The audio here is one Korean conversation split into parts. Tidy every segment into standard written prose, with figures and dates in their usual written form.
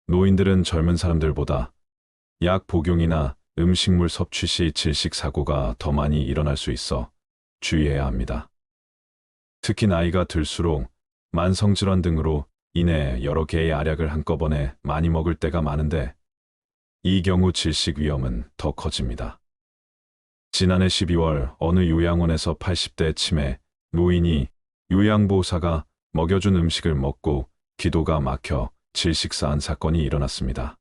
노인들은 젊은 사람들보다 약 복용이나 음식물 섭취 시 질식 사고가 더 많이 일어날 수 있어 주의해야 합니다. 특히 나이가 들수록 만성질환 등으로 인해 여러 개의 알약을 한꺼번에 많이 먹을 때가 많은데 이 경우 질식 위험은 더 커집니다. 지난해 12월 어느 요양원에서 80대 치매 노인이 요양보호사가 먹여준 음식을 먹고 기도가 막혀 질식사한 사건이 일어났습니다.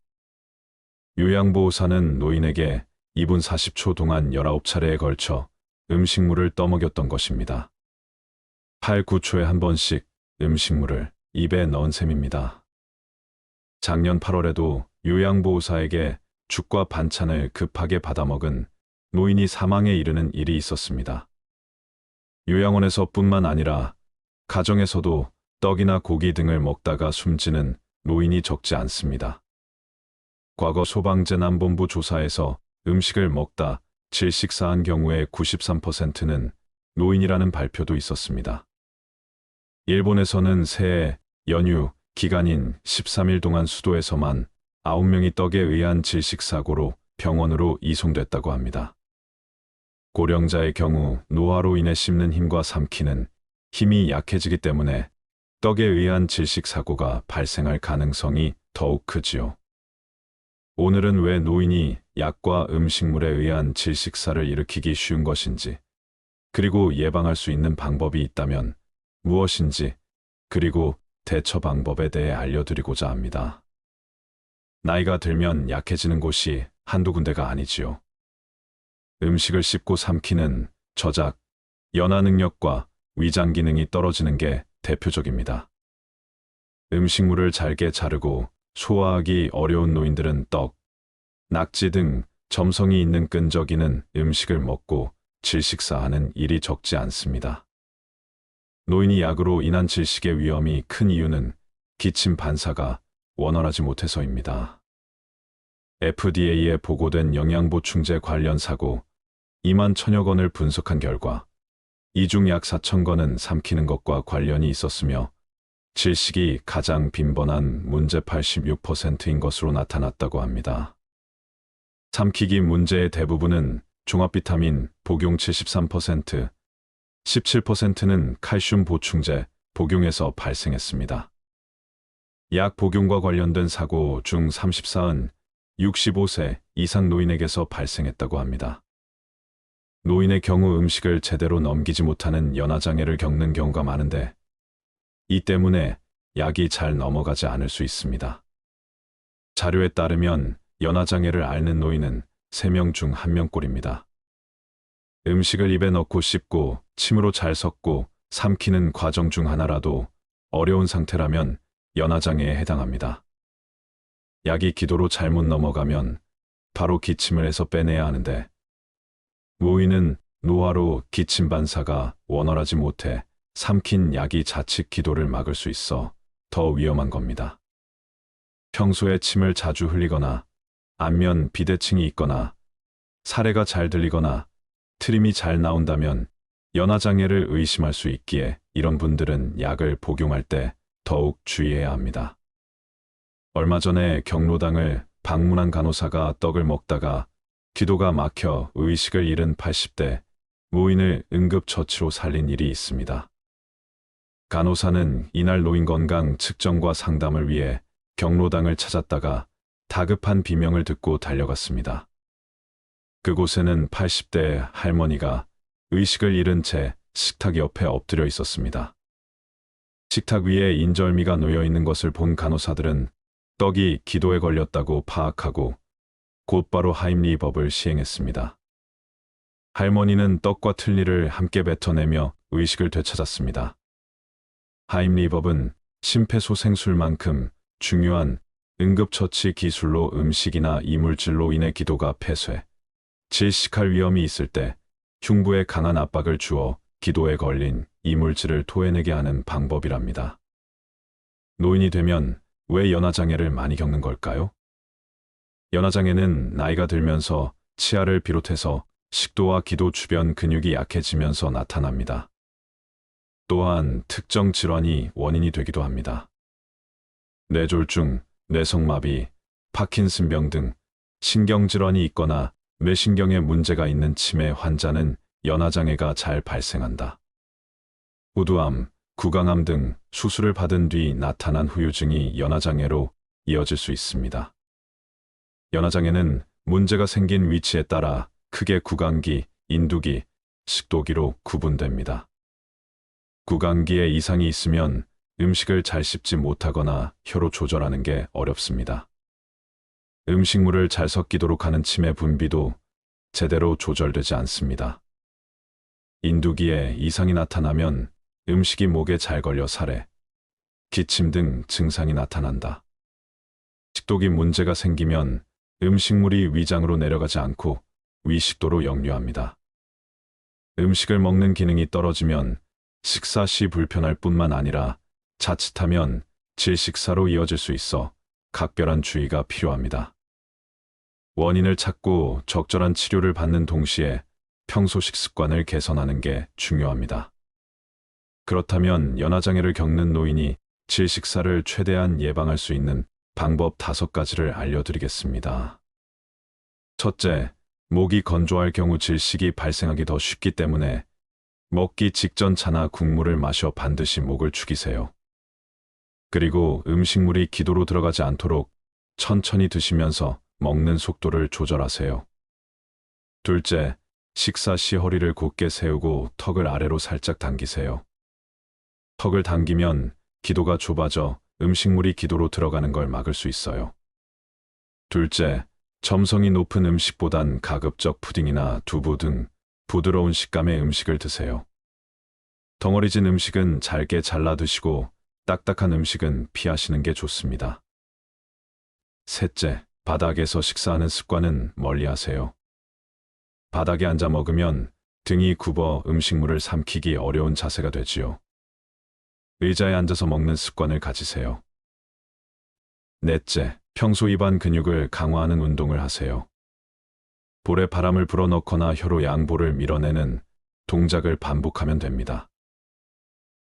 요양보호사는 노인에게 2분 40초 동안 19차례에 걸쳐 음식물을 떠먹였던 것입니다. 8, 9초에 한 번씩 음식물을 입에 넣은 셈입니다. 작년 8월에도 요양보호사에게 죽과 반찬을 급하게 받아먹은 노인이 사망에 이르는 일이 있었습니다. 요양원에서뿐만 아니라 가정에서도 떡이나 고기 등을 먹다가 숨지는 노인이 적지 않습니다. 과거 소방재난본부 조사에서 음식을 먹다 질식사한 경우의 93%는 노인이라는 발표도 있었습니다. 일본에서는 새해 연휴 기간인 13일 동안 수도에서만 9명이 떡에 의한 질식사고로 병원으로 이송됐다고 합니다. 고령자의 경우 노화로 인해 씹는 힘과 삼키는 힘이 약해지기 때문에 떡에 의한 질식사고가 발생할 가능성이 더욱 크지요. 오늘은 왜 노인이 약과 음식물에 의한 질식사를 일으키기 쉬운 것인지, 그리고 예방할 수 있는 방법이 있다면 무엇인지, 그리고 대처 방법에 대해 알려드리고자 합니다. 나이가 들면 약해지는 곳이 한두 군데가 아니지요. 음식을 씹고 삼키는 저작, 연화 능력과 위장 기능이 떨어지는 게 대표적입니다. 음식물을 잘게 자르고 소화하기 어려운 노인들은 떡, 낙지 등 점성이 있는 끈적이는 음식을 먹고 질식사하는 일이 적지 않습니다. 노인이 약으로 인한 질식의 위험이 큰 이유는 기침 반사가 원활하지 못해서입니다. FDA에 보고된 영양보충제 관련 사고 2만 1천여 건을 분석한 결과 이 중 약 4천 건은 삼키는 것과 관련이 있었으며 질식이 가장 빈번한 문제 86%인 것으로 나타났다고 합니다. 삼키기 문제의 대부분은 종합비타민 복용 73%, 17%는 칼슘 보충제 복용에서 발생했습니다. 약 복용과 관련된 사고 중 34은 65세 이상 노인에게서 발생했다고 합니다. 노인의 경우 음식을 제대로 넘기지 못하는 연화장애를 겪는 경우가 많은데 이 때문에 약이 잘 넘어가지 않을 수 있습니다. 자료에 따르면 연화장애를 앓는 노인은 3명 중 1명꼴입니다. 음식을 입에 넣고 씹고 침으로 잘 섞고 삼키는 과정 중 하나라도 어려운 상태라면 연화장애에 해당합니다. 약이 기도로 잘못 넘어가면 바로 기침을 해서 빼내야 하는데 노인은 노화로 기침 반사가 원활하지 못해 삼킨 약이 자칫 기도를 막을 수 있어 더 위험한 겁니다. 평소에 침을 자주 흘리거나 안면 비대칭이 있거나 사례가 잘 들리거나 트림이 잘 나온다면 연화장애를 의심할 수 있기에 이런 분들은 약을 복용할 때 더욱 주의해야 합니다. 얼마 전에 경로당을 방문한 간호사가 떡을 먹다가 기도가 막혀 의식을 잃은 80대 노인을 응급처치로 살린 일이 있습니다. 간호사는 이날 노인 건강 측정과 상담을 위해 경로당을 찾았다가 다급한 비명을 듣고 달려갔습니다. 그곳에는 80대 할머니가 의식을 잃은 채 식탁 옆에 엎드려 있었습니다. 식탁 위에 인절미가 놓여 있는 것을 본 간호사들은 떡이 기도에 걸렸다고 파악하고 곧바로 하임리법을 시행했습니다. 할머니는 떡과 틀니를 함께 뱉어내며 의식을 되찾았습니다. 하임리법은 심폐소생술만큼 중요한 응급처치 기술로 음식이나 이물질로 인해 기도가 폐쇄, 질식할 위험이 있을 때 흉부에 강한 압박을 주어 기도에 걸린 이물질을 토해내게 하는 방법이랍니다. 노인이 되면 왜 연화장애를 많이 겪는 걸까요? 연화장애는 나이가 들면서 치아를 비롯해서 식도와 기도 주변 근육이 약해지면서 나타납니다. 또한 특정 질환이 원인이 되기도 합니다. 뇌졸중, 뇌성마비, 파킨슨병 등 신경질환이 있거나 뇌신경에 문제가 있는 치매 환자는 연화장애가 잘 발생한다. 우두암, 구강암 등 수술을 받은 뒤 나타난 후유증이 연화장애로 이어질 수 있습니다. 연화장애는 문제가 생긴 위치에 따라 크게 구강기, 인두기, 식도기로 구분됩니다. 구강기에 이상이 있으면 음식을 잘 씹지 못하거나 혀로 조절하는 게 어렵습니다. 음식물을 잘 섞이도록 하는 침의 분비도 제대로 조절되지 않습니다. 인두기에 이상이 나타나면 음식이 목에 잘 걸려 살해, 기침 등 증상이 나타난다. 식도기 문제가 생기면 음식물이 위장으로 내려가지 않고 위식도로 역류합니다. 음식을 먹는 기능이 떨어지면 식사 시 불편할 뿐만 아니라 자칫하면 질식사로 이어질 수 있어 각별한 주의가 필요합니다. 원인을 찾고 적절한 치료를 받는 동시에 평소 식습관을 개선하는 게 중요합니다. 그렇다면 연화장애를 겪는 노인이 질식사를 최대한 예방할 수 있는 방법 5가지를 알려드리겠습니다. 첫째, 목이 건조할 경우 질식이 발생하기 더 쉽기 때문에 먹기 직전 차나 국물을 마셔 반드시 목을 축이세요. 그리고 음식물이 기도로 들어가지 않도록 천천히 드시면서 먹는 속도를 조절하세요. 둘째, 식사 시 허리를 곧게 세우고 턱을 아래로 살짝 당기세요. 턱을 당기면 기도가 좁아져 음식물이 기도로 들어가는 걸 막을 수 있어요. 둘째, 점성이 높은 음식보단 가급적 푸딩이나 두부 등 부드러운 식감의 음식을 드세요. 덩어리진 음식은 잘게 잘라 드시고 딱딱한 음식은 피하시는 게 좋습니다. 셋째, 바닥에서 식사하는 습관은 멀리하세요. 바닥에 앉아 먹으면 등이 굽어 음식물을 삼키기 어려운 자세가 되지요. 의자에 앉아서 먹는 습관을 가지세요. 넷째, 평소 입안 근육을 강화하는 운동을 하세요. 볼에 바람을 불어넣거나 혀로 양볼을 밀어내는 동작을 반복하면 됩니다.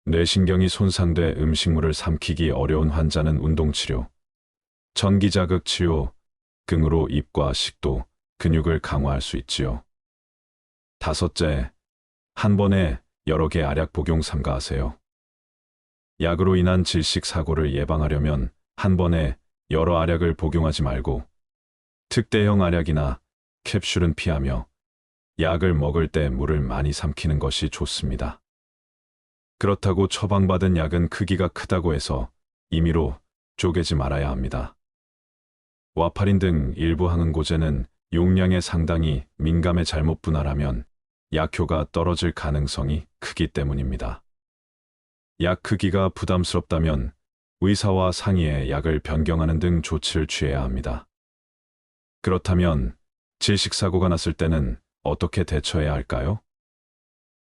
뇌신경이 손상돼 음식물을 삼키기 어려운 환자는 운동치료, 전기자극 치료 등으로 입과 식도, 근육을 강화할 수 있지요. 다섯째, 한 번에 여러 개 알약 복용 삼가하세요. 약으로 인한 질식 사고를 예방하려면 한 번에 여러 알약을 복용하지 말고 특대형 알약이나 캡슐은 피하며 약을 먹을 때 물을 많이 삼키는 것이 좋습니다. 그렇다고 처방받은 약은 크기가 크다고 해서 임의로 쪼개지 말아야 합니다. 와파린 등 일부 항응고제는 용량에 상당히 민감해 잘못 분할하면 약효가 떨어질 가능성이 크기 때문입니다. 약 크기가 부담스럽다면 의사와 상의해 약을 변경하는 등 조치를 취해야 합니다. 그렇다면 질식사고가 났을 때는 어떻게 대처해야 할까요?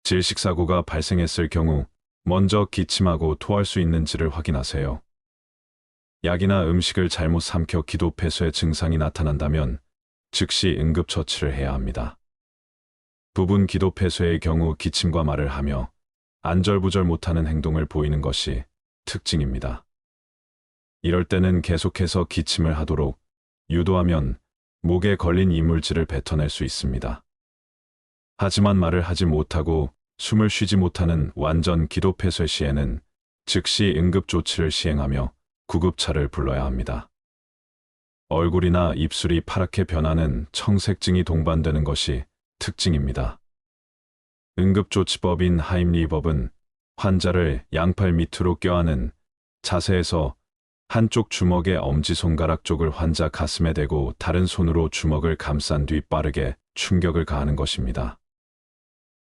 질식사고가 발생했을 경우 먼저 기침하고 토할 수 있는지를 확인하세요. 약이나 음식을 잘못 삼켜 기도 폐쇄 증상이 나타난다면 즉시 응급처치를 해야 합니다. 부분 기도 폐쇄의 경우 기침과 말을 하며 안절부절 못하는 행동을 보이는 것이 특징입니다. 이럴 때는 계속해서 기침을 하도록 유도하면 목에 걸린 이물질을 뱉어낼 수 있습니다. 하지만 말을 하지 못하고 숨을 쉬지 못하는 완전 기도 폐쇄 시에는 즉시 응급조치를 시행하며 구급차를 불러야 합니다. 얼굴이나 입술이 파랗게 변하는 청색증이 동반되는 것이 특징입니다. 응급조치법인 하임리법은 환자를 양팔 밑으로 껴안은 자세에서 한쪽 주먹의 엄지손가락 쪽을 환자 가슴에 대고 다른 손으로 주먹을 감싼 뒤 빠르게 충격을 가하는 것입니다.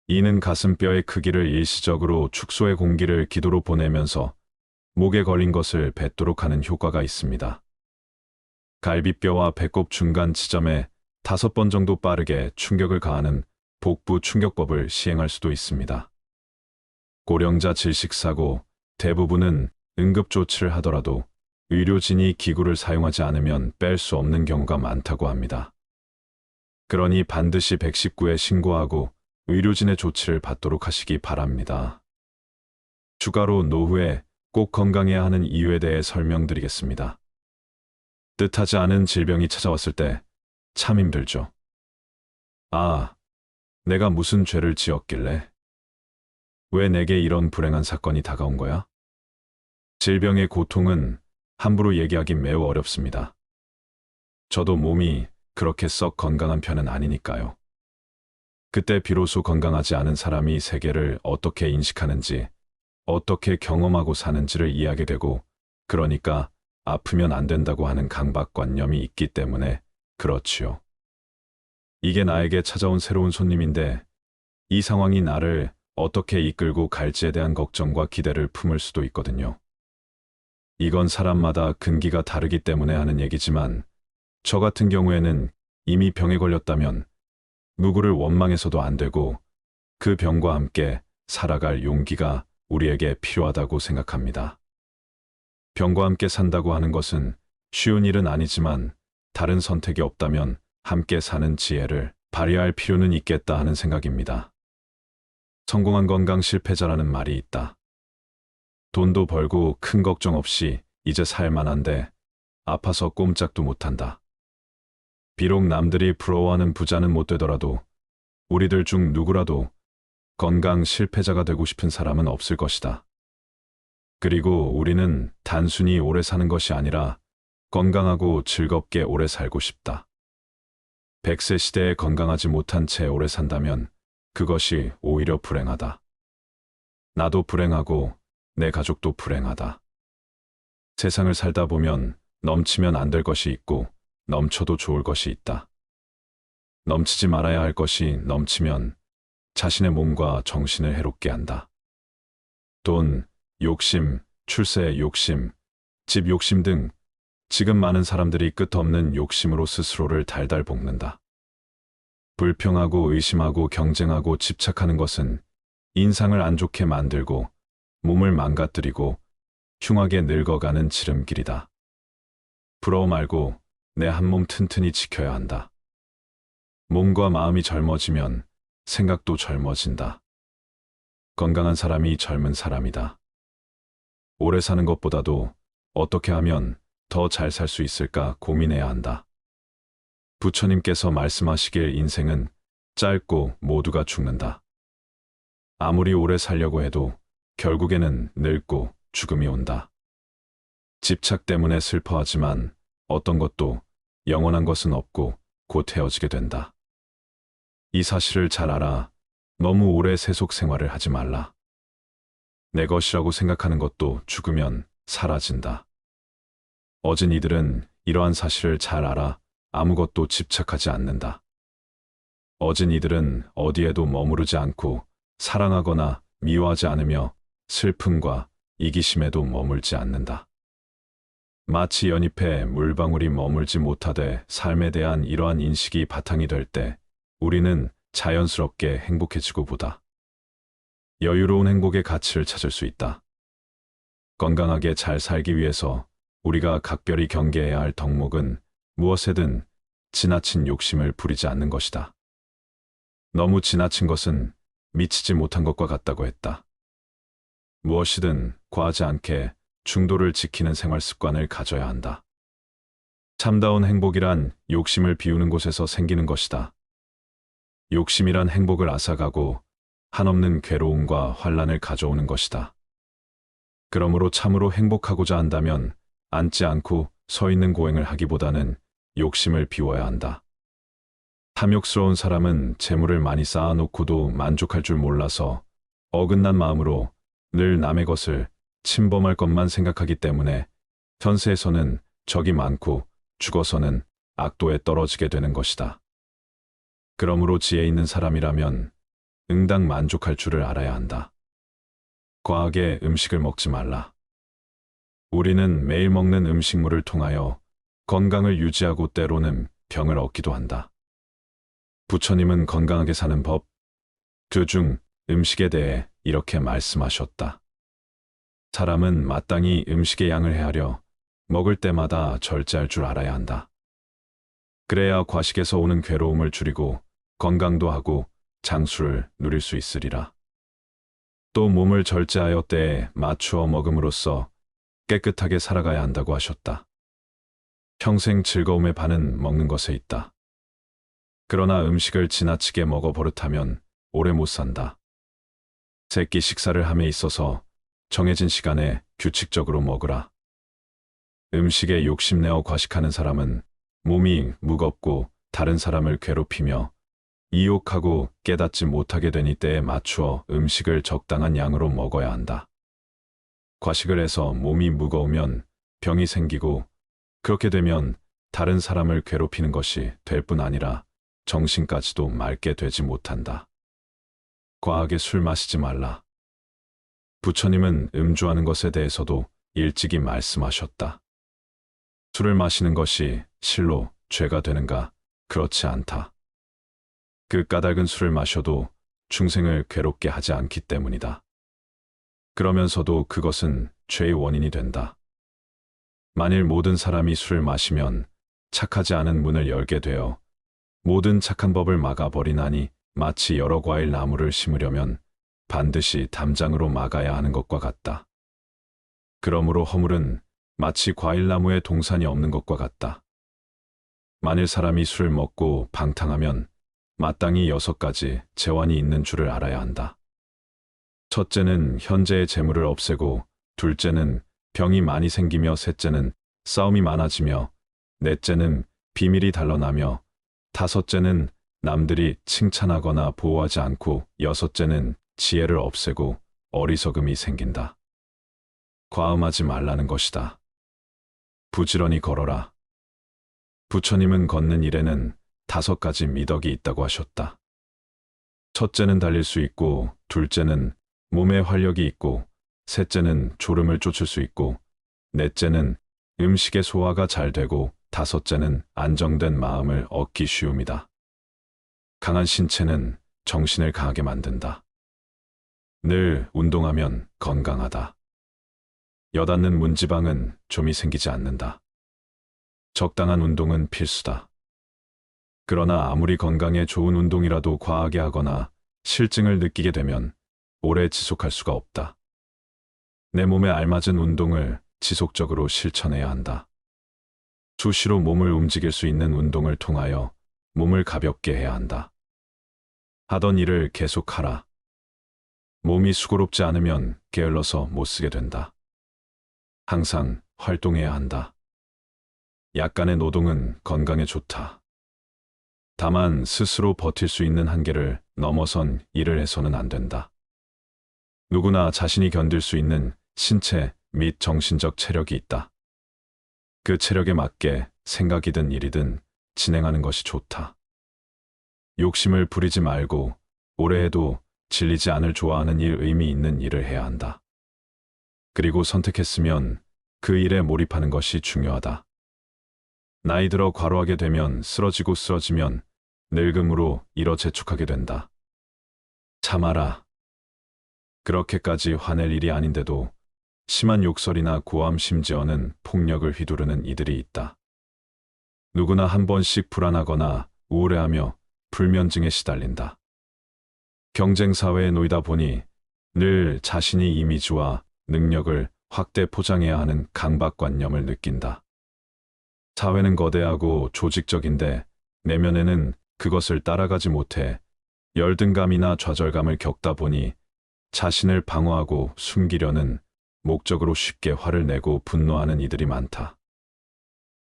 이는 가슴뼈의 크기를 일시적으로 축소해 공기를 기도로 보내면서 목에 걸린 것을 뱉도록 하는 효과가 있습니다. 갈비뼈와 배꼽 중간 지점에 5번 정도 빠르게 충격을 가하는 복부 충격법을 시행할 수도 있습니다. 고령자 질식사고 대부분은 응급조치를 하더라도 의료진이 기구를 사용하지 않으면 뺄 수 없는 경우가 많다고 합니다. 그러니 반드시 119에 신고하고 의료진의 조치를 받도록 하시기 바랍니다. 추가로 노후에 꼭 건강해야 하는 이유에 대해 설명드리겠습니다. 뜻하지 않은 질병이 찾아왔을 때 참 힘들죠. 아, 내가 무슨 죄를 지었길래? 왜 내게 이런 불행한 사건이 다가온 거야? 질병의 고통은 함부로 얘기하기 매우 어렵습니다. 저도 몸이 그렇게 썩 건강한 편은 아니니까요. 그때 비로소 건강하지 않은 사람이 세계를 어떻게 인식하는지, 어떻게 경험하고 사는지를 이해하게 되고, 그러니까 아프면 안 된다고 하는 강박관념이 있기 때문에 그렇지요. 이게 나에게 찾아온 새로운 손님인데, 이 상황이 나를 어떻게 이끌고 갈지에 대한 걱정과 기대를 품을 수도 있거든요. 이건 사람마다 근기가 다르기 때문에 하는 얘기지만, 저 같은 경우에는 이미 병에 걸렸다면 누구를 원망해서도 안 되고 그 병과 함께 살아갈 용기가 우리에게 필요하다고 생각합니다. 병과 함께 산다고 하는 것은 쉬운 일은 아니지만 다른 선택이 없다면 함께 사는 지혜를 발휘할 필요는 있겠다 하는 생각입니다. 성공한 건강 실패자라는 말이 있다. 돈도 벌고 큰 걱정 없이 이제 살만한데 아파서 꼼짝도 못한다. 비록 남들이 부러워하는 부자는 못 되더라도 우리들 중 누구라도 건강 실패자가 되고 싶은 사람은 없을 것이다. 그리고 우리는 단순히 오래 사는 것이 아니라 건강하고 즐겁게 오래 살고 싶다. 100세 시대에 건강하지 못한 채 오래 산다면 그것이 오히려 불행하다. 나도 불행하고 내 가족도 불행하다. 세상을 살다 보면 넘치면 안 될 것이 있고 넘쳐도 좋을 것이 있다. 넘치지 말아야 할 것이 넘치면 자신의 몸과 정신을 해롭게 한다. 돈, 욕심, 출세 욕심, 집 욕심 등 지금 많은 사람들이 끝없는 욕심으로 스스로를 달달 볶는다. 불평하고 의심하고 경쟁하고 집착하는 것은 인상을 안 좋게 만들고 몸을 망가뜨리고 흉하게 늙어가는 지름길이다. 부러워 말고 내 한 몸 튼튼히 지켜야 한다. 몸과 마음이 젊어지면 생각도 젊어진다. 건강한 사람이 젊은 사람이다. 오래 사는 것보다도 어떻게 하면 더 잘 살 수 있을까 고민해야 한다. 부처님께서 말씀하시길 인생은 짧고 모두가 죽는다. 아무리 오래 살려고 해도 결국에는 늙고 죽음이 온다. 집착 때문에 슬퍼하지만 어떤 것도 영원한 것은 없고 곧 헤어지게 된다. 이 사실을 잘 알아 너무 오래 세속 생활을 하지 말라. 내 것이라고 생각하는 것도 죽으면 사라진다. 어진 이들은 이러한 사실을 잘 알아 아무것도 집착하지 않는다. 어진 이들은 어디에도 머무르지 않고 사랑하거나 미워하지 않으며 슬픔과 이기심에도 머물지 않는다. 마치 연잎에 물방울이 머물지 못하되 삶에 대한 이러한 인식이 바탕이 될 때 우리는 자연스럽게 행복해지고 보다. 여유로운 행복의 가치를 찾을 수 있다. 건강하게 잘 살기 위해서 우리가 각별히 경계해야 할 덕목은 무엇에든 지나친 욕심을 부리지 않는 것이다. 너무 지나친 것은 미치지 못한 것과 같다고 했다. 무엇이든 과하지 않게 중도를 지키는 생활 습관을 가져야 한다. 참다운 행복이란 욕심을 비우는 곳에서 생기는 것이다. 욕심이란 행복을 앗아가고 한없는 괴로움과 환란을 가져오는 것이다. 그러므로 참으로 행복하고자 한다면 앉지 않고 서 있는 고행을 하기보다는 욕심을 비워야 한다. 탐욕스러운 사람은 재물을 많이 쌓아놓고도 만족할 줄 몰라서 어긋난 마음으로 늘 남의 것을 침범할 것만 생각하기 때문에 현세에서는 적이 많고 죽어서는 악도에 떨어지게 되는 것이다. 그러므로 지혜 있는 사람이라면 응당 만족할 줄을 알아야 한다. 과하게 음식을 먹지 말라. 우리는 매일 먹는 음식물을 통하여 건강을 유지하고 때로는 병을 얻기도 한다. 부처님은 건강하게 사는 법, 그중 음식에 대해 이렇게 말씀하셨다. 사람은 마땅히 음식의 양을 헤아려 먹을 때마다 절제할 줄 알아야 한다. 그래야 과식에서 오는 괴로움을 줄이고 건강도 하고 장수를 누릴 수 있으리라. 또 몸을 절제하여 때에 맞추어 먹음으로써 깨끗하게 살아가야 한다고 하셨다. 평생 즐거움의 반은 먹는 것에 있다. 그러나 음식을 지나치게 먹어 버릇하면 오래 못 산다. 세끼 식사를 함에 있어서 정해진 시간에 규칙적으로 먹으라. 음식에 욕심내어 과식하는 사람은 몸이 무겁고 다른 사람을 괴롭히며 이욕하고 깨닫지 못하게 되니 때에 맞추어 음식을 적당한 양으로 먹어야 한다. 과식을 해서 몸이 무거우면 병이 생기고 그렇게 되면 다른 사람을 괴롭히는 것이 될 뿐 아니라 정신까지도 맑게 되지 못한다. 과하게 술 마시지 말라. 부처님은 음주하는 것에 대해서도 일찍이 말씀하셨다. 술을 마시는 것이 실로 죄가 되는가? 그렇지 않다. 그 까닭은 술을 마셔도 중생을 괴롭게 하지 않기 때문이다. 그러면서도 그것은 죄의 원인이 된다. 만일 모든 사람이 술을 마시면 착하지 않은 문을 열게 되어 모든 착한 법을 막아버리나니 마치 여러 과일 나무를 심으려면 반드시 담장으로 막아야 하는 것과 같다. 그러므로 허물은 마치 과일나무에 동산이 없는 것과 같다. 만일 사람이 술을 먹고 방탕하면 마땅히 6가지 재환이 있는 줄을 알아야 한다. 첫째는 현재의 재물을 없애고, 둘째는 병이 많이 생기며, 셋째는 싸움이 많아지며, 넷째는 비밀이 단련하며, 다섯째는 남들이 칭찬하거나 보호하지 않고, 여섯째는 지혜를 없애고 어리석음이 생긴다. 과음하지 말라는 것이다. 부지런히 걸어라. 부처님은 걷는 일에는 5가지 미덕이 있다고 하셨다. 첫째는 달릴 수 있고, 둘째는 몸에 활력이 있고, 셋째는 졸음을 쫓을 수 있고, 넷째는 음식의 소화가 잘 되고, 다섯째는 안정된 마음을 얻기 쉬움이다. 강한 신체는 정신을 강하게 만든다. 늘 운동하면 건강하다. 여닫는 문지방은 좀이 생기지 않는다. 적당한 운동은 필수다. 그러나 아무리 건강에 좋은 운동이라도 과하게 하거나 실증을 느끼게 되면 오래 지속할 수가 없다. 내 몸에 알맞은 운동을 지속적으로 실천해야 한다. 수시로 몸을 움직일 수 있는 운동을 통하여 몸을 가볍게 해야 한다. 하던 일을 계속하라. 몸이 수고롭지 않으면 게을러서 못 쓰게 된다. 항상 활동해야 한다. 약간의 노동은 건강에 좋다. 다만 스스로 버틸 수 있는 한계를 넘어선 일을 해서는 안 된다. 누구나 자신이 견딜 수 있는 신체 및 정신적 체력이 있다. 그 체력에 맞게 생각이든 일이든 진행하는 것이 좋다. 욕심을 부리지 말고 오래 해도 질리지 않을 좋아하는 일, 의미 있는 일을 해야 한다. 그리고 선택했으면 그 일에 몰입하는 것이 중요하다. 나이 들어 과로하게 되면 쓰러지고 쓰러지면 늙음으로 일어 재촉하게 된다. 참아라. 그렇게까지 화낼 일이 아닌데도 심한 욕설이나 고함, 심지어는 폭력을 휘두르는 이들이 있다. 누구나 한 번씩 불안하거나 우울해하며 불면증에 시달린다. 경쟁사회에 놓이다 보니 늘 자신이 이미지와 능력을 확대 포장해야 하는 강박관념을 느낀다. 사회는 거대하고 조직적인데 내면에는 그것을 따라가지 못해 열등감이나 좌절감을 겪다 보니 자신을 방어하고 숨기려는 목적으로 쉽게 화를 내고 분노하는 이들이 많다.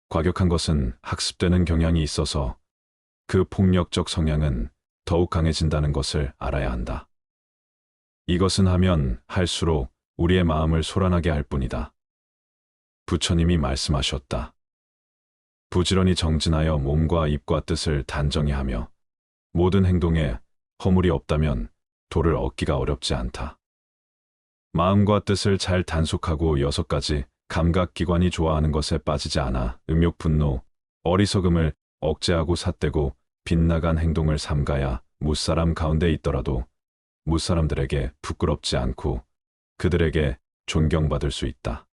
과격한 것은 학습되는 경향이 있어서 그 폭력적 성향은 더욱 강해진다는 것을 알아야 한다. 이것은 하면 할수록 우리의 마음을 소란하게 할 뿐이다. 부처님이 말씀하셨다. 부지런히 정진하여 몸과 입과 뜻을 단정히 하며 모든 행동에 허물이 없다면 도를 얻기가 어렵지 않다. 마음과 뜻을 잘 단속하고 6가지 감각기관이 좋아하는 것에 빠지지 않아 음욕, 분노, 어리석음을 억제하고 삿대고 빗나간 행동을 삼가야 무사람 가운데 있더라도 무사람들에게 부끄럽지 않고 그들에게 존경받을 수 있다.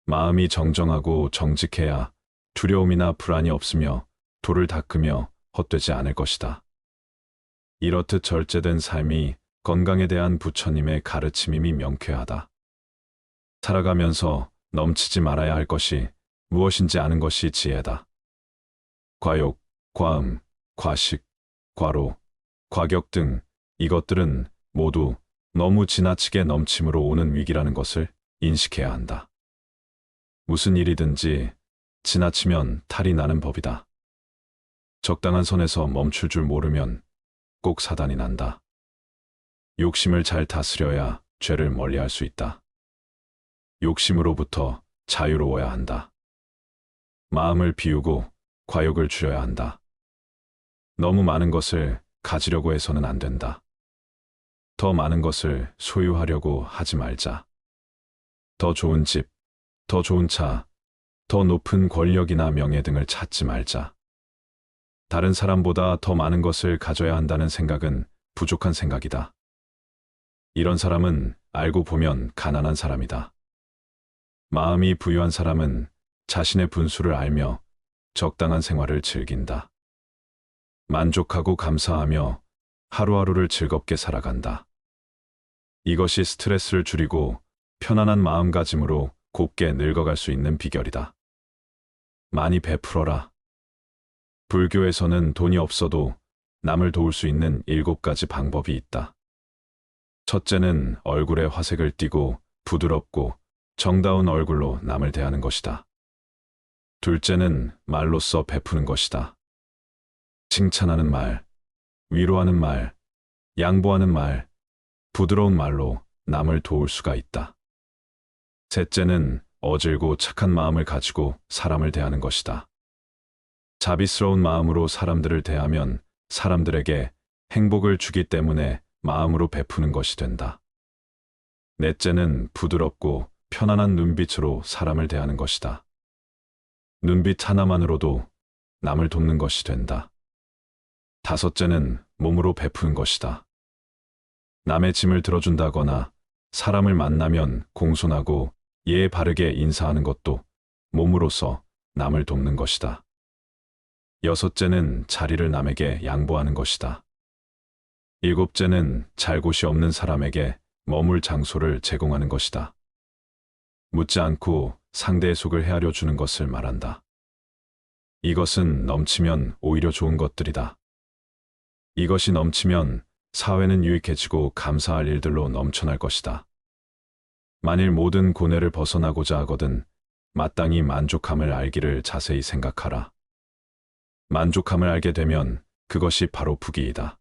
마음이 정정하고 정직해야 두려움이나 불안이 없으며 도를 닦으며 헛되지 않을 것이다. 이렇듯 절제된 삶이 건강에 대한 부처님의 가르침임이 명쾌하다. 살아가면서 넘치지 말아야 할 것이 무엇인지 아는 것이 지혜다. 과욕, 과음, 과식, 과로, 과격 등 이것들은 모두 너무 지나치게 넘침으로 오는 위기라는 것을 인식해야 한다. 무슨 일이든지 지나치면 탈이 나는 법이다. 적당한 선에서 멈출 줄 모르면 꼭 사단이 난다. 욕심을 잘 다스려야 죄를 멀리할 수 있다. 욕심으로부터 자유로워야 한다. 마음을 비우고 과욕을 줄여야 한다. 너무 많은 것을 가지려고 해서는 안 된다. 더 많은 것을 소유하려고 하지 말자. 더 좋은 집, 더 좋은 차, 더 높은 권력이나 명예 등을 찾지 말자. 다른 사람보다 더 많은 것을 가져야 한다는 생각은 부족한 생각이다. 이런 사람은 알고 보면 가난한 사람이다. 마음이 부유한 사람은 자신의 분수를 알며 적당한 생활을 즐긴다. 만족하고 감사하며 하루하루를 즐겁게 살아간다. 이것이 스트레스를 줄이고 편안한 마음가짐으로 곱게 늙어갈 수 있는 비결이다. 많이 베풀어라. 불교에서는 돈이 없어도 남을 도울 수 있는 7가지 방법이 있다. 첫째는 얼굴에 화색을 띠고 부드럽고 정다운 얼굴로 남을 대하는 것이다. 둘째는 말로써 베푸는 것이다. 칭찬하는 말, 위로하는 말, 양보하는 말, 부드러운 말로 남을 도울 수가 있다. 셋째는 어질고 착한 마음을 가지고 사람을 대하는 것이다. 자비스러운 마음으로 사람들을 대하면 사람들에게 행복을 주기 때문에 마음으로 베푸는 것이 된다. 넷째는 부드럽고 편안한 눈빛으로 사람을 대하는 것이다. 눈빛 하나만으로도 남을 돕는 것이 된다. 다섯째는 몸으로 베푸는 것이다. 남의 짐을 들어준다거나 사람을 만나면 공손하고 예의 바르게 인사하는 것도 몸으로서 남을 돕는 것이다. 여섯째는 자리를 남에게 양보하는 것이다. 일곱째는 잘 곳이 없는 사람에게 머물 장소를 제공하는 것이다. 묻지 않고 상대의 속을 헤아려 주는 것을 말한다. 이것은 넘치면 오히려 좋은 것들이다. 이것이 넘치면 사회는 유익해지고 감사할 일들로 넘쳐날 것이다. 만일 모든 고뇌를 벗어나고자 하거든 마땅히 만족함을 알기를 자세히 생각하라. 만족함을 알게 되면 그것이 바로 부귀이다.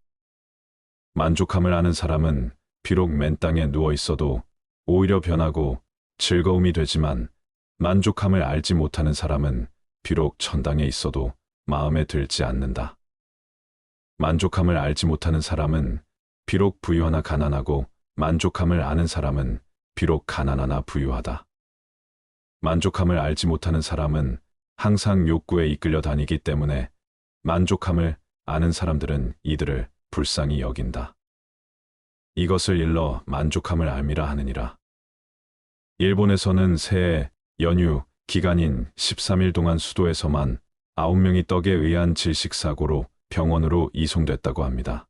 만족함을 아는 사람은 비록 맨 땅에 누워 있어도 오히려 변하고 즐거움이 되지만 만족함을 알지 못하는 사람은 비록 천당에 있어도 마음에 들지 않는다. 만족함을 알지 못하는 사람은 비록 부유하나 가난하고 만족함을 아는 사람은 비록 가난하나 부유하다. 만족함을 알지 못하는 사람은 항상 욕구에 이끌려 다니기 때문에 만족함을 아는 사람들은 이들을 불쌍히 여긴다. 이것을 일러 만족함을 알미라 하느니라. 일본에서는 새해 연휴 기간인 13일 동안 수도에서만 9명이 떡에 의한 질식사고로 병원으로 이송됐다고 합니다.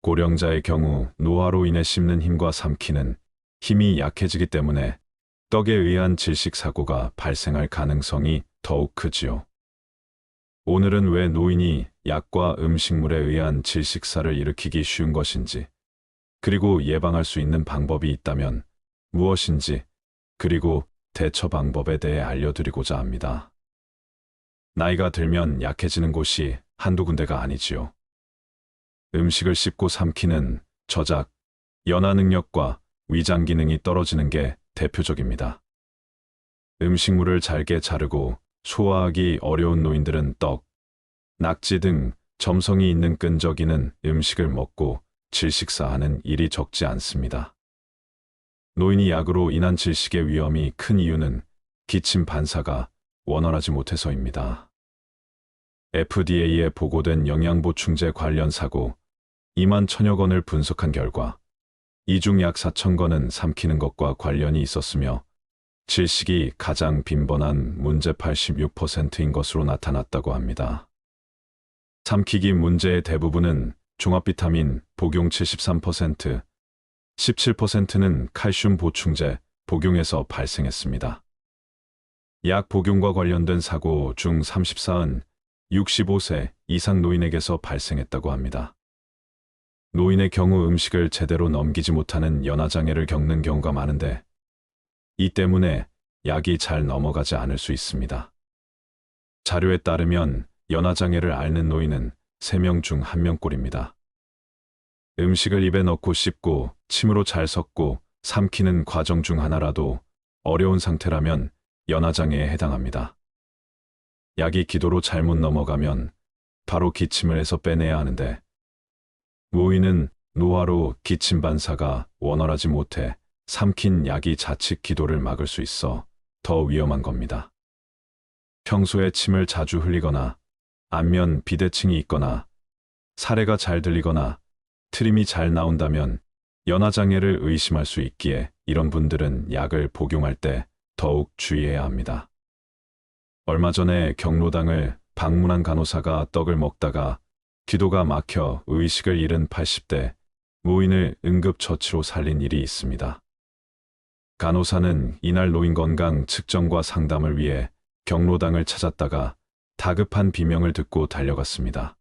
고령자의 경우 노화로 인해 씹는 힘과 삼키는 힘이 약해지기 때문에 떡에 의한 질식사고가 발생할 가능성이 더욱 크지요. 오늘은 왜 노인이 약과 음식물에 의한 질식사를 일으키기 쉬운 것인지, 그리고 예방할 수 있는 방법이 있다면 무엇인지, 그리고 대처 방법에 대해 알려드리고자 합니다. 나이가 들면 약해지는 곳이 한두 군데가 아니지요. 음식을 씹고 삼키는 저작, 연화 능력과 위장 기능이 떨어지는 게 대표적입니다. 음식물을 잘게 자르고 소화하기 어려운 노인들은 떡, 낙지 등 점성이 있는 끈적이는 음식을 먹고 질식사하는 일이 적지 않습니다. 노인이 약으로 인한 질식의 위험이 큰 이유는 기침 반사가 원활하지 못해서입니다. FDA에 보고된 영양보충제 관련 사고 2만 1천여 건을 분석한 결과 이 중 약 4천 건은 삼키는 것과 관련이 있었으며 질식이 가장 빈번한 문제 86%인 것으로 나타났다고 합니다. 삼키기 문제의 대부분은 종합비타민 복용 73%, 17%는 칼슘 보충제 복용에서 발생했습니다. 약 복용과 관련된 사고 중 34은 65세 이상 노인에게서 발생했다고 합니다. 노인의 경우 음식을 제대로 넘기지 못하는 연화장애를 겪는 경우가 많은데 이 때문에 약이 잘 넘어가지 않을 수 있습니다. 자료에 따르면 연화장애를 앓는 노인은 3명 중 1명꼴입니다. 음식을 입에 넣고 씹고 침으로 잘 섞고 삼키는 과정 중 하나라도 어려운 상태라면 연화장애에 해당합니다. 약이 기도로 잘못 넘어가면 바로 기침을 해서 빼내야 하는데 노인은 노화로 기침 반사가 원활하지 못해 삼킨 약이 자칫 기도를 막을 수 있어 더 위험한 겁니다. 평소에 침을 자주 흘리거나 안면 비대칭이 있거나 사례가 잘 들리거나 트림이 잘 나온다면 연화장애를 의심할 수 있기에 이런 분들은 약을 복용할 때 더욱 주의해야 합니다. 얼마 전에 경로당을 방문한 간호사가 떡을 먹다가 기도가 막혀 의식을 잃은 80대 노인을 응급처치로 살린 일이 있습니다. 간호사는 이날 노인 건강 측정과 상담을 위해 경로당을 찾았다가 다급한 비명을 듣고 달려갔습니다.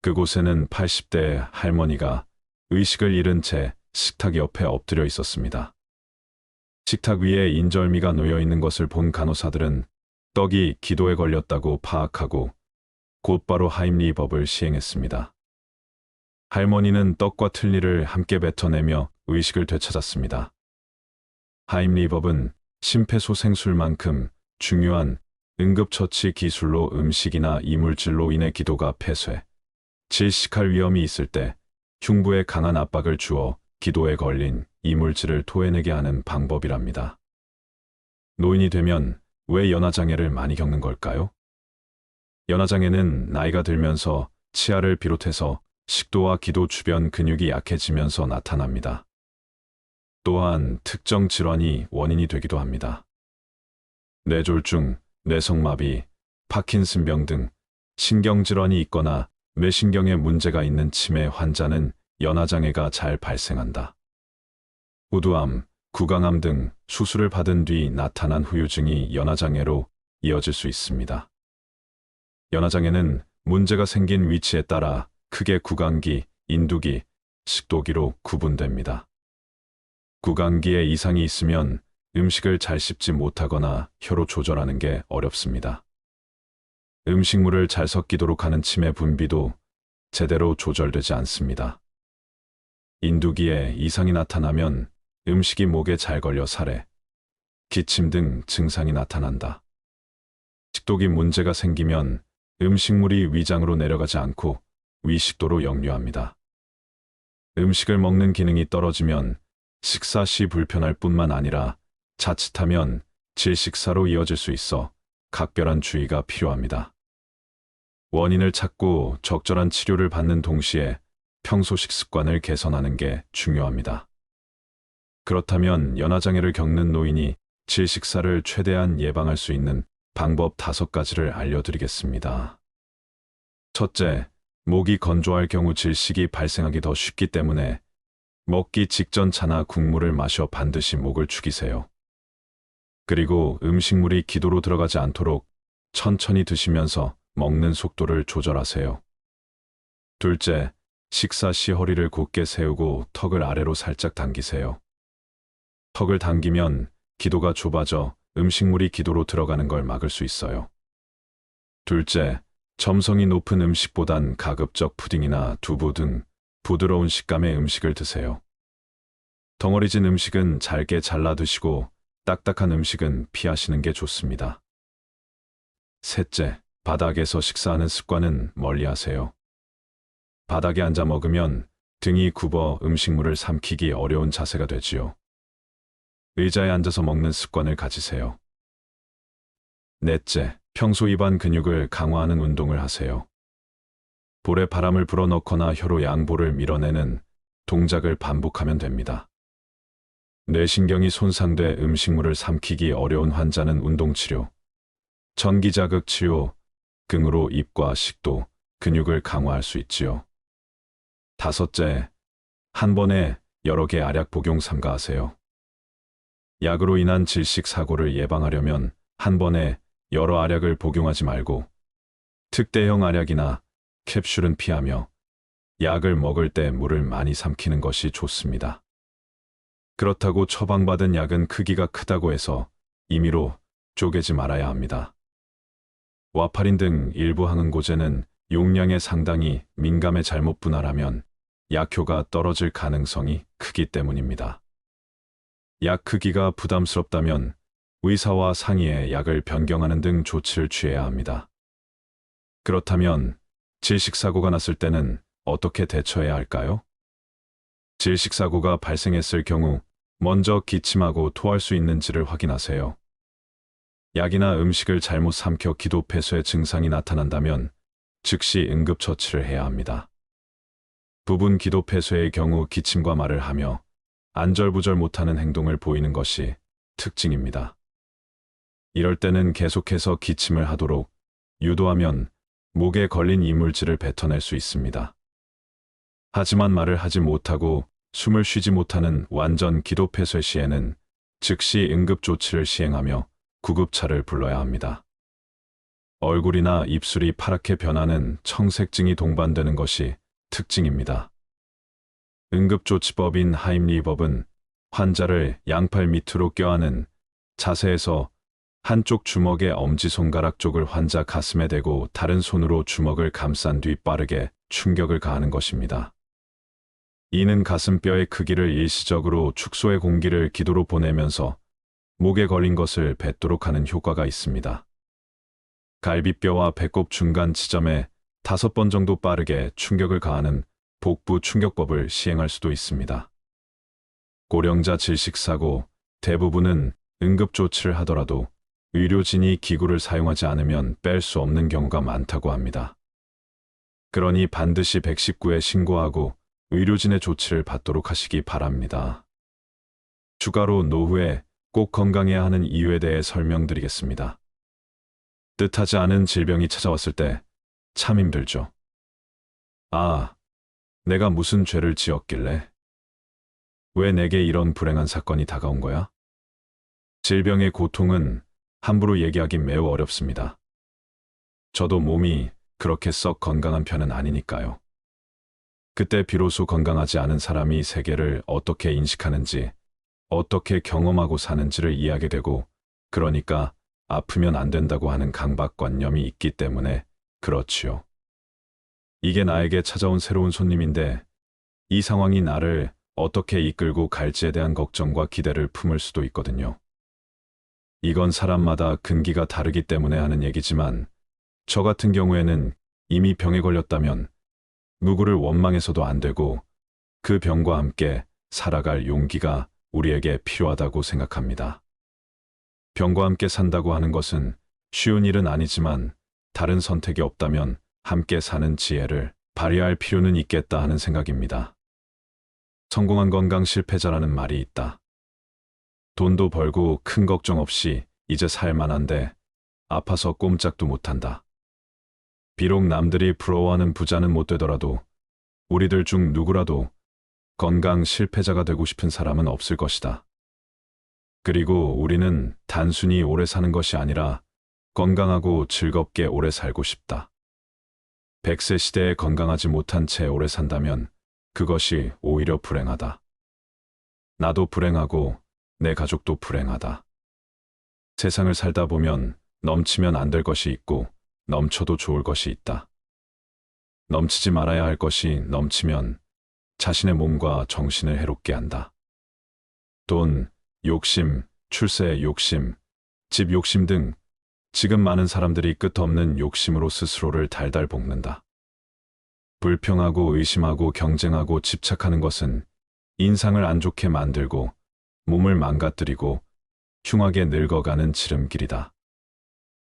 그곳에는 80대 할머니가 의식을 잃은 채 식탁 옆에 엎드려 있었습니다. 식탁 위에 인절미가 놓여 있는 것을 본 간호사들은 떡이 기도에 걸렸다고 파악하고 곧바로 하임리법을 시행했습니다. 할머니는 떡과 틀니를 함께 뱉어내며 의식을 되찾았습니다. 하임리법은 심폐소생술만큼 중요한 응급처치 기술로 음식이나 이물질로 인해 기도가 폐쇄, 질식할 위험이 있을 때 흉부에 강한 압박을 주어 기도에 걸린 이물질을 토해내게 하는 방법이랍니다. 노인이 되면 왜 연화장애를 많이 겪는 걸까요? 연화장애는 나이가 들면서 치아를 비롯해서 식도와 기도 주변 근육이 약해지면서 나타납니다. 또한 특정 질환이 원인이 되기도 합니다. 뇌졸중, 뇌성마비, 파킨슨병 등 신경질환이 있거나 뇌신경에 문제가 있는 치매 환자는 연화장애가 잘 발생한다. 후두암, 구강암 등 수술을 받은 뒤 나타난 후유증이 연화장애로 이어질 수 있습니다. 연화장애는 문제가 생긴 위치에 따라 크게 구강기, 인두기, 식도기로 구분됩니다. 구강기에 이상이 있으면 음식을 잘 씹지 못하거나 혀로 조절하는 게 어렵습니다. 음식물을 잘 섞이도록 하는 침의 분비도 제대로 조절되지 않습니다. 인두기에 이상이 나타나면 음식이 목에 잘 걸려 살해, 기침 등 증상이 나타난다. 식도기 문제가 생기면 음식물이 위장으로 내려가지 않고 위식도로 역류합니다. 음식을 먹는 기능이 떨어지면 식사 시 불편할 뿐만 아니라 자칫하면 질식사로 이어질 수 있어 각별한 주의가 필요합니다. 원인을 찾고 적절한 치료를 받는 동시에 평소 식습관을 개선하는 게 중요합니다. 그렇다면 연화장애를 겪는 노인이 질식사를 최대한 예방할 수 있는 방법 5가지를 알려드리겠습니다. 첫째, 목이 건조할 경우 질식이 발생하기 더 쉽기 때문에 먹기 직전 차나 국물을 마셔 반드시 목을 축이세요. 그리고 음식물이 기도로 들어가지 않도록 천천히 드시면서 먹는 속도를 조절하세요. 둘째, 식사 시 허리를 곧게 세우고 턱을 아래로 살짝 당기세요. 턱을 당기면 기도가 좁아져 음식물이 기도로 들어가는 걸 막을 수 있어요. 둘째, 점성이 높은 음식보단 가급적 푸딩이나 두부 등 부드러운 식감의 음식을 드세요. 덩어리진 음식은 잘게 잘라 드시고 딱딱한 음식은 피하시는 게 좋습니다. 셋째, 바닥에서 식사하는 습관은 멀리하세요. 바닥에 앉아 먹으면 등이 굽어 음식물을 삼키기 어려운 자세가 되지요. 의자에 앉아서 먹는 습관을 가지세요. 넷째, 평소 입안 근육을 강화하는 운동을 하세요. 볼에 바람을 불어넣거나 혀로 양볼을 밀어내는 동작을 반복하면 됩니다. 뇌신경이 손상돼 음식물을 삼키기 어려운 환자는 운동치료, 전기자극 치료 등으로 입과 식도, 근육을 강화할 수 있지요. 다섯째, 한 번에 여러 개 알약 복용 삼가하세요. 약으로 인한 질식 사고를 예방하려면 한 번에 여러 알약을 복용하지 말고 특대형 알약이나 캡슐은 피하며 약을 먹을 때 물을 많이 삼키는 것이 좋습니다. 그렇다고 처방받은 약은 크기가 크다고 해서 임의로 쪼개지 말아야 합니다. 와파린 등 일부 항응고제는 용량에 상당히 민감해 잘못 분할하면 약효가 떨어질 가능성이 크기 때문입니다. 약 크기가 부담스럽다면 의사와 상의해 약을 변경하는 등 조치를 취해야 합니다. 그렇다면 질식사고가 났을 때는 어떻게 대처해야 할까요? 질식사고가 발생했을 경우 먼저 기침하고 토할 수 있는지를 확인하세요. 약이나 음식을 잘못 삼켜 기도폐쇄 증상이 나타난다면 즉시 응급처치를 해야 합니다. 부분 기도폐쇄의 경우 기침과 말을 하며 안절부절 못하는 행동을 보이는 것이 특징입니다. 이럴 때는 계속해서 기침을 하도록 유도하면 목에 걸린 이물질을 뱉어낼 수 있습니다. 하지만 말을 하지 못하고 숨을 쉬지 못하는 완전 기도폐쇄 시에는 즉시 응급조치를 시행하며 구급차를 불러야 합니다. 얼굴이나 입술이 파랗게 변하는 청색증이 동반되는 것이 특징입니다. 응급조치법인 하임리법은 환자를 양팔 밑으로 껴안은 자세에서 한쪽 주먹의 엄지손가락 쪽을 환자 가슴에 대고 다른 손으로 주먹을 감싼 뒤 빠르게 충격을 가하는 것입니다. 이는 가슴뼈의 크기를 일시적으로 축소해 공기를 기도로 보내면서 목에 걸린 것을 뱉도록 하는 효과가 있습니다. 갈비뼈와 배꼽 중간 지점에 5번 정도 빠르게 충격을 가하는 복부 충격법을 시행할 수도 있습니다. 고령자 질식사고 대부분은 응급조치를 하더라도 의료진이 기구를 사용하지 않으면 뺄 수 없는 경우가 많다고 합니다. 그러니 반드시 119에 신고하고 의료진의 조치를 받도록 하시기 바랍니다. 추가로 노후에 꼭 건강해야 하는 이유에 대해 설명드리겠습니다. 뜻하지 않은 질병이 찾아왔을 때 참 힘들죠. 아, 내가 무슨 죄를 지었길래? 왜 내게 이런 불행한 사건이 다가온 거야? 질병의 고통은 함부로 얘기하기 매우 어렵습니다. 저도 몸이 그렇게 썩 건강한 편은 아니니까요. 그때 비로소 건강하지 않은 사람이 세계를 어떻게 인식하는지, 어떻게 경험하고 사는지를 이해하게 되고, 그러니까 아프면 안 된다고 하는 강박관념이 있기 때문에 그렇지요. 이게 나에게 찾아온 새로운 손님인데 이 상황이 나를 어떻게 이끌고 갈지에 대한 걱정과 기대를 품을 수도 있거든요. 이건 사람마다 근기가 다르기 때문에 하는 얘기지만 저 같은 경우에는 이미 병에 걸렸다면 누구를 원망해서도 안 되고 그 병과 함께 살아갈 용기가 우리에게 필요하다고 생각합니다. 병과 함께 산다고 하는 것은 쉬운 일은 아니지만 다른 선택이 없다면 함께 사는 지혜를 발휘할 필요는 있겠다 하는 생각입니다. 성공한 건강 실패자라는 말이 있다. 돈도 벌고 큰 걱정 없이 이제 살만한데 아파서 꼼짝도 못한다. 비록 남들이 부러워하는 부자는 못 되더라도 우리들 중 누구라도 건강 실패자가 되고 싶은 사람은 없을 것이다. 그리고 우리는 단순히 오래 사는 것이 아니라 건강하고 즐겁게 오래 살고 싶다. 100세 시대에 건강하지 못한 채 오래 산다면 그것이 오히려 불행하다. 나도 불행하고 내 가족도 불행하다. 세상을 살다 보면 넘치면 안 될 것이 있고 넘쳐도 좋을 것이 있다. 넘치지 말아야 할 것이 넘치면 자신의 몸과 정신을 해롭게 한다. 돈, 욕심, 출세 욕심, 집 욕심 등 지금 많은 사람들이 끝없는 욕심으로 스스로를 달달 볶는다. 불평하고 의심하고 경쟁하고 집착하는 것은 인상을 안 좋게 만들고 몸을 망가뜨리고 흉하게 늙어가는 지름길이다.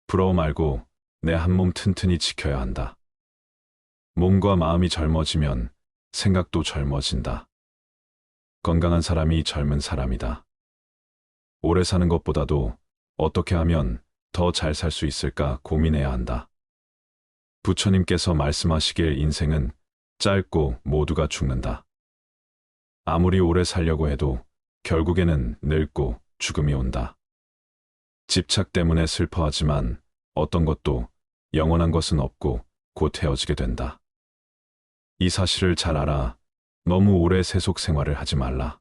부러워 말고 내 한 몸 튼튼히 지켜야 한다. 몸과 마음이 젊어지면 생각도 젊어진다. 건강한 사람이 젊은 사람이다. 오래 사는 것보다도 어떻게 하면 더 잘 살 수 있을까 고민해야 한다. 부처님께서 말씀하시길 인생은 짧고 모두가 죽는다. 아무리 오래 살려고 해도 결국에는 늙고 죽음이 온다. 집착 때문에 슬퍼하지만 어떤 것도 영원한 것은 없고 곧 헤어지게 된다. 이 사실을 잘 알아. 너무 오래 세속 생활을 하지 말라.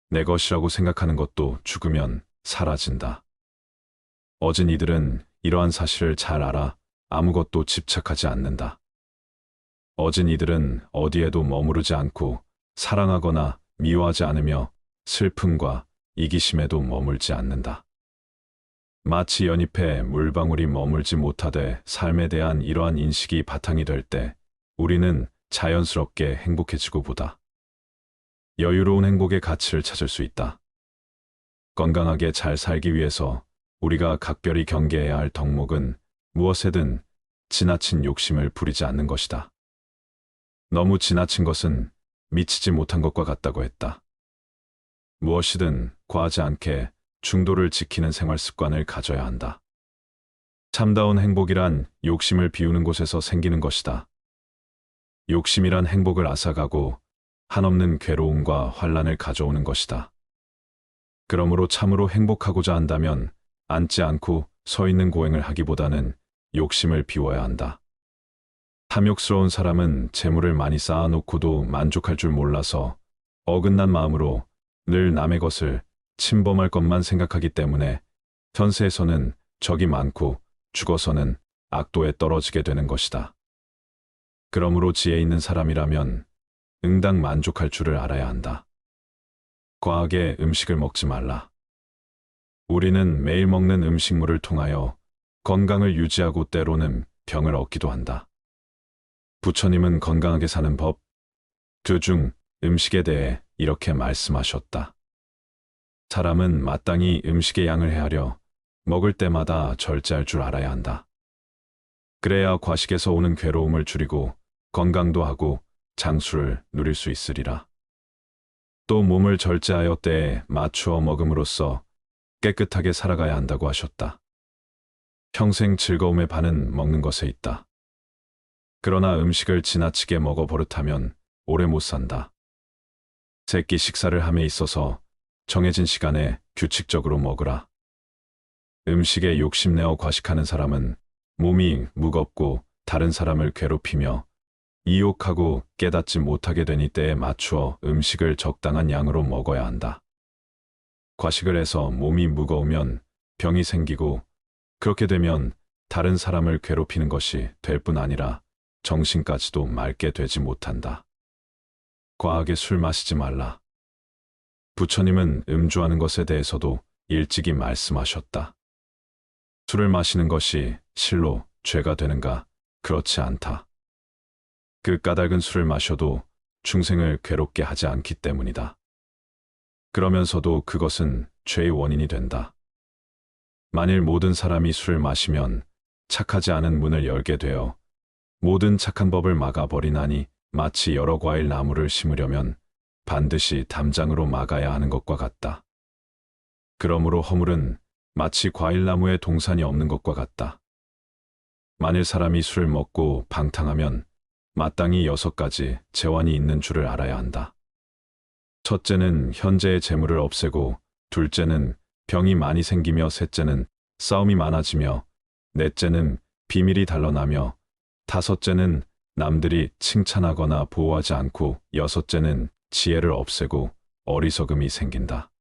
내 것이라고 생각하는 것도 죽으면 사라진다. 어진 이들은 이러한 사실을 잘 알아 아무것도 집착하지 않는다. 어진 이들은 어디에도 머무르지 않고 사랑하거나 미워하지 않으며 슬픔과 이기심에도 머물지 않는다. 마치 연잎에 물방울이 머물지 못하되 삶에 대한 이러한 인식이 바탕이 될 때 우리는 자연스럽게 행복해지고 보다 여유로운 행복의 가치를 찾을 수 있다. 건강하게 잘 살기 위해서 우리가 각별히 경계해야 할 덕목은 무엇에든 지나친 욕심을 부리지 않는 것이다. 너무 지나친 것은 미치지 못한 것과 같다고 했다. 무엇이든 과하지 않게 중도를 지키는 생활 습관을 가져야 한다. 참다운 행복이란 욕심을 비우는 곳에서 생기는 것이다. 욕심이란 행복을 앗아가고 한없는 괴로움과 환란을 가져오는 것이다. 그러므로 참으로 행복하고자 한다면 앉지 않고 서 있는 고행을 하기보다는 욕심을 비워야 한다. 탐욕스러운 사람은 재물을 많이 쌓아놓고도 만족할 줄 몰라서 어긋난 마음으로 늘 남의 것을 침범할 것만 생각하기 때문에 현세에서는 적이 많고 죽어서는 악도에 떨어지게 되는 것이다. 그러므로 지혜 있는 사람이라면 응당 만족할 줄을 알아야 한다. 과하게 음식을 먹지 말라. 우리는 매일 먹는 음식물을 통하여 건강을 유지하고 때로는 병을 얻기도 한다. 부처님은 건강하게 사는 법, 중 음식에 대해 이렇게 말씀하셨다. 사람은 마땅히 음식의 양을 헤아려 먹을 때마다 절제할 줄 알아야 한다. 그래야 과식에서 오는 괴로움을 줄이고 건강도 하고 장수를 누릴 수 있으리라. 또 몸을 절제하여 때에 맞추어 먹음으로써 깨끗하게 살아가야 한다고 하셨다. 평생 즐거움의 반은 먹는 것에 있다. 그러나 음식을 지나치게 먹어 버릇하면 오래 못 산다. 새끼 식사를 함에 있어서 정해진 시간에 규칙적으로 먹으라. 음식에 욕심내어 과식하는 사람은 몸이 무겁고 다른 사람을 괴롭히며 이욕하고 깨닫지 못하게 되니 때에 맞추어 음식을 적당한 양으로 먹어야 한다. 과식을 해서 몸이 무거우면 병이 생기고 그렇게 되면 다른 사람을 괴롭히는 것이 될 뿐 아니라 정신까지도 맑게 되지 못한다. 과하게 술 마시지 말라. 부처님은 음주하는 것에 대해서도 일찍이 말씀하셨다. 술을 마시는 것이 실로 죄가 되는가? 그렇지 않다. 그 까닭은 술을 마셔도 중생을 괴롭게 하지 않기 때문이다. 그러면서도 그것은 죄의 원인이 된다. 만일 모든 사람이 술을 마시면 착하지 않은 문을 열게 되어 모든 착한 법을 막아버리나니 마치 여러 과일 나무를 심으려면 반드시 담장으로 막아야 하는 것과 같다. 그러므로 허물은 마치 과일나무에 동산이 없는 것과 같다. 만일 사람이 술을 먹고 방탕하면 마땅히 6가지 재환이 있는 줄을 알아야 한다. 첫째는 현재의 재물을 없애고, 둘째는 병이 많이 생기며, 셋째는 싸움이 많아지며, 넷째는 비밀이 단련하며, 다섯째는 남들이 칭찬하거나 보호하지 않고, 여섯째는 지혜를 없애고 어리석음이 생긴다.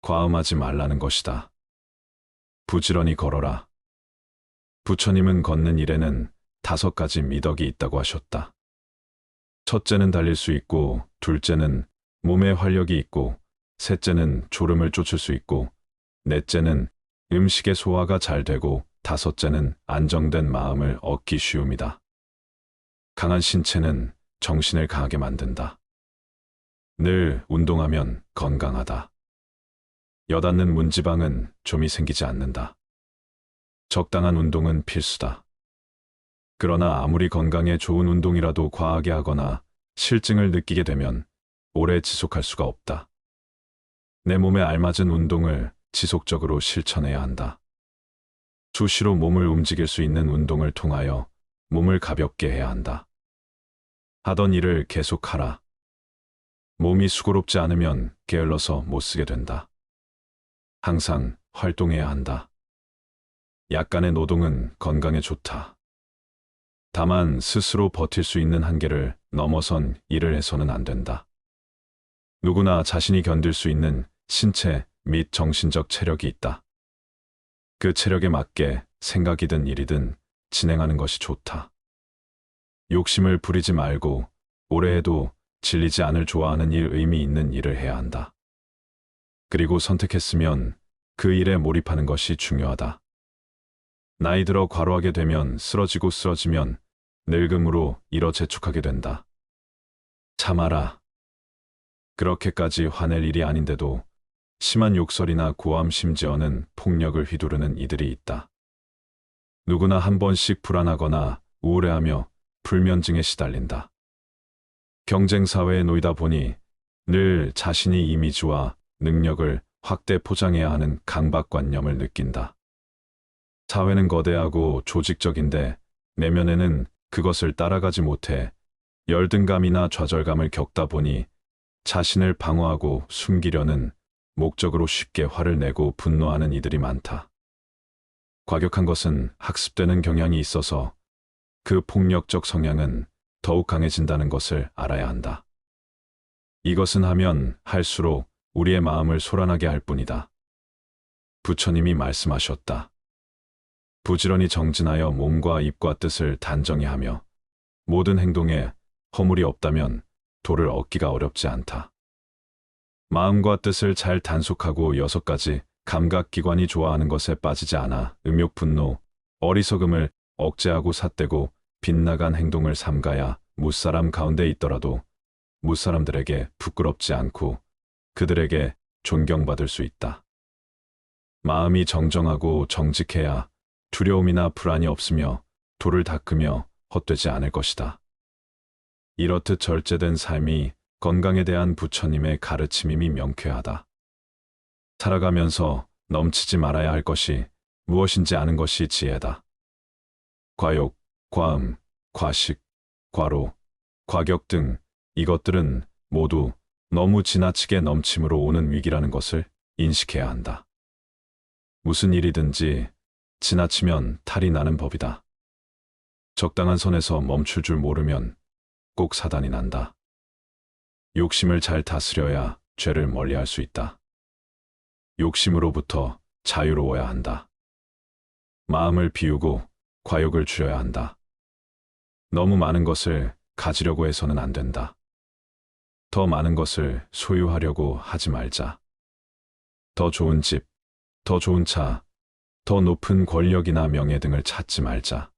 과음하지 말라는 것이다. 부지런히 걸어라. 부처님은 걷는 일에는 5가지 미덕이 있다고 하셨다. 첫째는 달릴 수 있고, 둘째는 몸에 활력이 있고, 셋째는 졸음을 쫓을 수 있고, 넷째는 음식의 소화가 잘 되고, 다섯째는 안정된 마음을 얻기 쉬움이다. 강한 신체는 정신을 강하게 만든다. 늘 운동하면 건강하다. 엿앉는 문지방은 좀이 생기지 않는다. 적당한 운동은 필수다. 그러나 아무리 건강에 좋은 운동이라도 과하게 하거나 실증을 느끼게 되면 오래 지속할 수가 없다. 내 몸에 알맞은 운동을 지속적으로 실천해야 한다. 수시로 몸을 움직일 수 있는 운동을 통하여 몸을 가볍게 해야 한다. 하던 일을 계속하라. 몸이 수고롭지 않으면 게을러서 못 쓰게 된다. 항상 활동해야 한다. 약간의 노동은 건강에 좋다. 다만 스스로 버틸 수 있는 한계를 넘어선 일을 해서는 안 된다. 누구나 자신이 견딜 수 있는 신체 및 정신적 체력이 있다. 그 체력에 맞게 생각이든 일이든 진행하는 것이 좋다. 욕심을 부리지 말고 오래 해도 질리지 않을 좋아하는 일, 의미 있는 일을 해야 한다. 그리고 선택했으면 그 일에 몰입하는 것이 중요하다. 나이 들어 과로하게 되면 쓰러지면 늙음으로 일어 재촉하게 된다. 참아라. 그렇게까지 화낼 일이 아닌데도 심한 욕설이나 고함 심지어는 폭력을 휘두르는 이들이 있다. 누구나 한 번씩 불안하거나 우울해하며 불면증에 시달린다. 경쟁사회에 놓이다 보니 늘 자신이 이미지와 능력을 확대 포장해야 하는 강박관념을 느낀다. 사회는 거대하고 조직적인데 내면에는 그것을 따라가지 못해 열등감이나 좌절감을 겪다 보니 자신을 방어하고 숨기려는 목적으로 쉽게 화를 내고 분노하는 이들이 많다. 과격한 것은 학습되는 경향이 있어서 그 폭력적 성향은 더욱 강해진다는 것을 알아야 한다. 이것은 하면 할수록 우리의 마음을 소란하게 할 뿐이다. 부처님이 말씀하셨다. 부지런히 정진하여 몸과 입과 뜻을 단정히 하며 모든 행동에 허물이 없다면 도를 얻기가 어렵지 않다. 마음과 뜻을 잘 단속하고 6가지 감각기관이 좋아하는 것에 빠지지 않아 음욕, 분노, 어리석음을 억제하고 삿대고 빗나간 행동을 삼가야 무사람 가운데 있더라도 무사람들에게 부끄럽지 않고 그들에게 존경받을 수 있다. 마음이 정정하고 정직해야 두려움이나 불안이 없으며 도를 닦으며 헛되지 않을 것이다. 이렇듯 절제된 삶이 건강에 대한 부처님의 가르침임이 명쾌하다. 살아가면서 넘치지 말아야 할 것이 무엇인지 아는 것이 지혜다. 과욕, 과음, 과식, 과로, 과격 등 이것들은 모두 너무 지나치게 넘침으로 오는 위기라는 것을 인식해야 한다. 무슨 일이든지 지나치면 탈이 나는 법이다. 적당한 선에서 멈출 줄 모르면 꼭 사단이 난다. 욕심을 잘 다스려야 죄를 멀리할 수 있다. 욕심으로부터 자유로워야 한다. 마음을 비우고 과욕을 줄여야 한다. 너무 많은 것을 가지려고 해서는 안 된다. 더 많은 것을 소유하려고 하지 말자. 더 좋은 집, 더 좋은 차, 더 높은 권력이나 명예 등을 찾지 말자.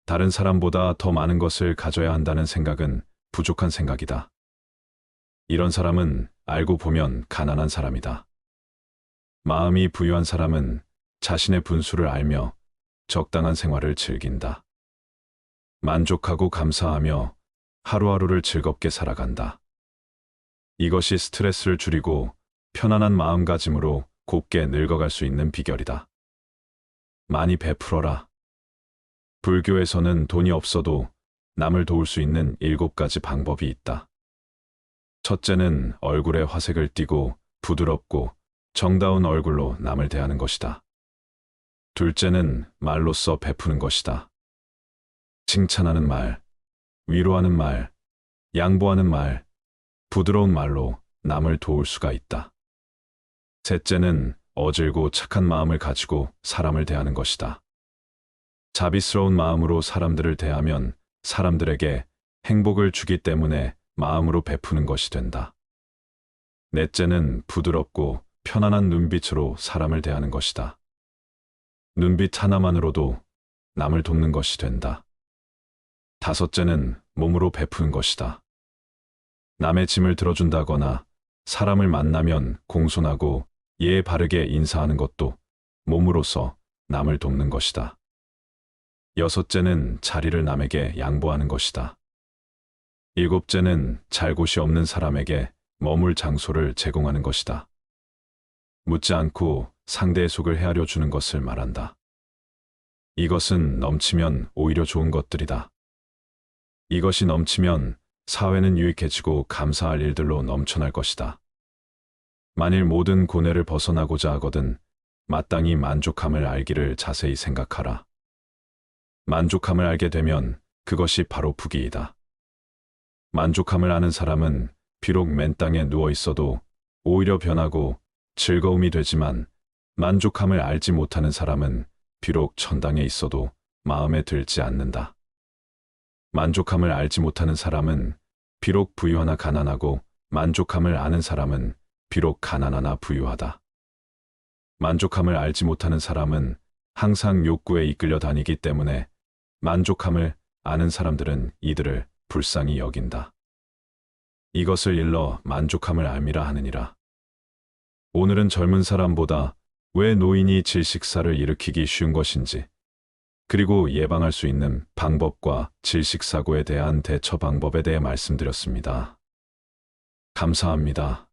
다른 사람보다 더 많은 것을 가져야 한다는 생각은 부족한 생각이다. 이런 사람은 알고 보면 가난한 사람이다. 마음이 부유한 사람은 자신의 분수를 알며 적당한 생활을 즐긴다. 만족하고 감사하며 하루하루를 즐겁게 살아간다. 이것이 스트레스를 줄이고 편안한 마음가짐으로 곱게 늙어갈 수 있는 비결이다. 많이 베풀어라. 불교에서는 돈이 없어도 남을 도울 수 있는 7가지 방법이 있다. 첫째는 얼굴에 화색을 띠고 부드럽고 정다운 얼굴로 남을 대하는 것이다. 둘째는 말로써 베푸는 것이다. 칭찬하는 말, 위로하는 말, 양보하는 말, 부드러운 말로 남을 도울 수가 있다. 셋째는 어질고 착한 마음을 가지고 사람을 대하는 것이다. 자비스러운 마음으로 사람들을 대하면 사람들에게 행복을 주기 때문에 마음으로 베푸는 것이 된다. 넷째는 부드럽고 편안한 눈빛으로 사람을 대하는 것이다. 눈빛 하나만으로도 남을 돕는 것이 된다. 다섯째는 몸으로 베푸는 것이다. 남의 짐을 들어준다거나 사람을 만나면 공손하고 예의 바르게 인사하는 것도 몸으로서 남을 돕는 것이다. 여섯째는 자리를 남에게 양보하는 것이다. 일곱째는 잘 곳이 없는 사람에게 머물 장소를 제공하는 것이다. 묻지 않고 상대의 속을 헤아려 주는 것을 말한다. 이것은 넘치면 오히려 좋은 것들이다. 이것이 넘치면 사회는 유익해지고 감사할 일들로 넘쳐날 것이다. 만일 모든 고뇌를 벗어나고자 하거든 마땅히 만족함을 알기를 자세히 생각하라. 만족함을 알게 되면 그것이 바로 부귀이다. 만족함을 아는 사람은 비록 맨 땅에 누워 있어도 오히려 변하고 즐거움이 되지만, 만족함을 알지 못하는 사람은 비록 천당에 있어도 마음에 들지 않는다. 만족함을 알지 못하는 사람은 비록 부유하나 가난하고, 만족함을 아는 사람은 비록 가난하나 부유하다. 만족함을 알지 못하는 사람은 항상 욕구에 이끌려 다니기 때문에, 만족함을 아는 사람들은 이들을 불쌍히 여긴다. 이것을 일러 만족함을 알미라 하느니라. 오늘은 젊은 사람보다 왜 노인이 질식사를 일으키기 쉬운 것인지, 그리고 예방할 수 있는 방법과 질식사고에 대한 대처 방법에 대해 말씀드렸습니다. 감사합니다.